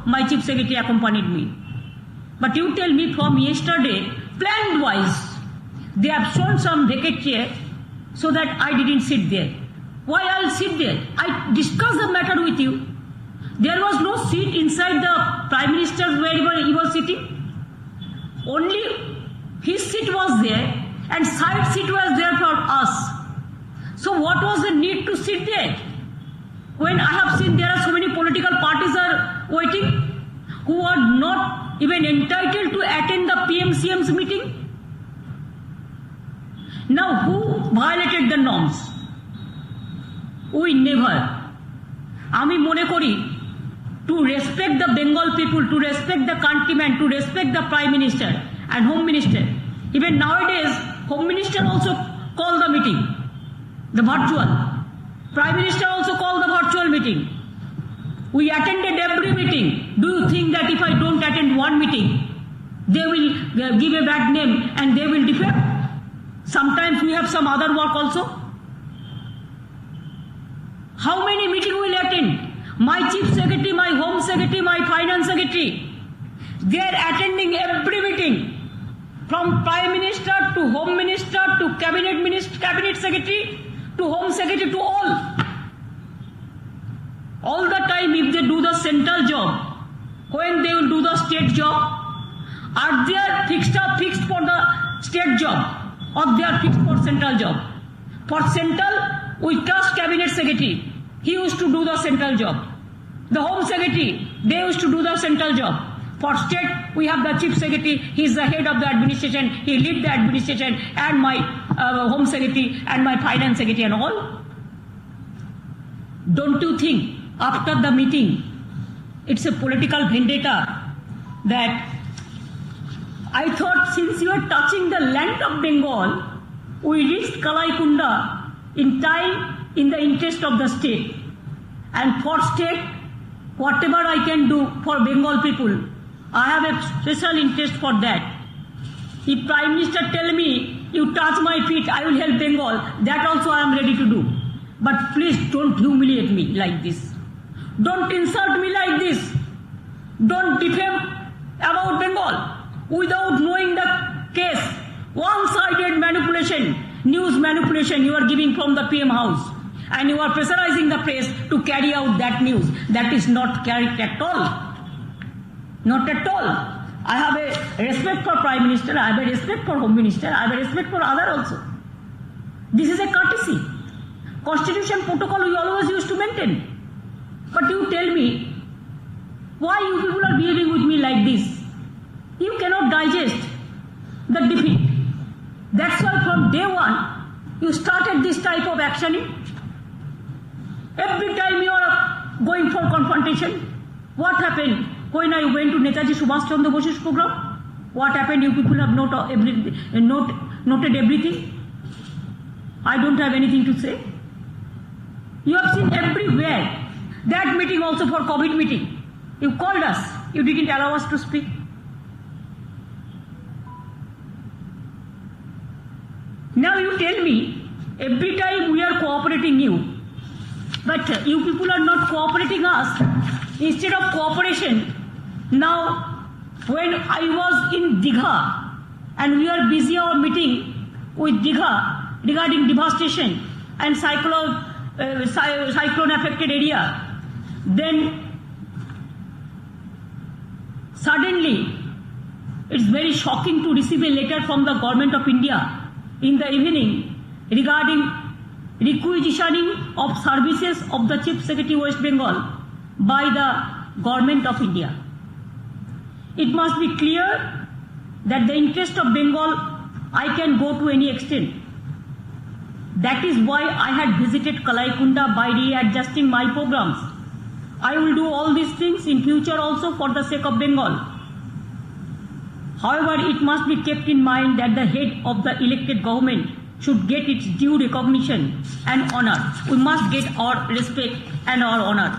my chief secretary accompanied me. But you tell me from yesterday, planned wise, they have shown some vacant chair so that I didn't sit there. Why I'll sit there? I discussed the matter with you. There was no seat inside the Prime Minister wherever he was sitting. Only his seat was there and side seat was there for us. So what was the need to sit there? When I have seen there are so many political parties are waiting who are not even entitled to attend the PMCM's meeting. Now who violated the norms? We never. Ami mone kori to respect the Bengal people, to respect the countrymen, to respect the Prime Minister and Home Minister. Even nowadays, Home Minister also call the meeting, the virtual. Prime Minister also called the virtual meeting. We attended every meeting. Do you think that if I don't attend one meeting, they will give a bad name and they will defect? Sometimes we have some other work also. How many meetings will attend? My chief secretary, my home secretary, my finance secretary, they are attending every meeting. From Prime Minister to Home Minister to Cabinet Secretary to Home Secretary to all. All the time if they do the central job, when they will do the state job, are they fixed for the state job or they are fixed for central job? For central, we trust Cabinet Secretary. He used to do the central job. The Home Secretary, they used to do the central job. For state, we have the Chief Secretary. He is the head of the administration. He leads the administration and my Home Secretary and my Finance Secretary and all. Don't you think after the meeting, it's a political vendetta that I thought since you are touching the land of Bengal, we reached Kalaikunda in time in the interest of the state. And for state, whatever I can do for Bengal people, I have a special interest for that. If Prime Minister tell me, you touch my feet, I will help Bengal, that also I am ready to do. But please don't humiliate me like this. Don't insult me like this. Don't defame about Bengal without knowing the case. One-sided manipulation, news manipulation you are giving from the PM house. And you are pressurizing the press to carry out that news. That is not correct at all. Not at all. I have a respect for Prime Minister, I have a respect for Home Minister, I have a respect for other also. This is a courtesy. Constitution protocol we always used to maintain. But you tell me, why you people are behaving with me like this? You cannot digest the defeat. That's why from day one, you started this type of actioning. Every time you are going for confrontation, what happened when I went to Netaji Subhash Chandra Bose's program? What happened? You people have noted everything. I don't have anything to say. You have seen everywhere. That meeting also for COVID meeting. You called us. You didn't allow us to speak. Now you tell me, every time we are cooperating you, but you people are not cooperating us. Instead of cooperation, now when I was in Digha and we are busy our meeting with Digha regarding devastation and cyclone affected area, then suddenly it's very shocking to receive a letter from the Government of India in the evening regarding requisitioning of services of the Chief Secretary West Bengal by the Government of India. It must be clear that the interest of Bengal I can go to any extent. That is why I had visited Kalaikunda by readjusting my programs. I will do all these things in future also for the sake of Bengal. However, it must be kept in mind that the head of the elected government should get its due recognition and honor. We must get our respect and our honor.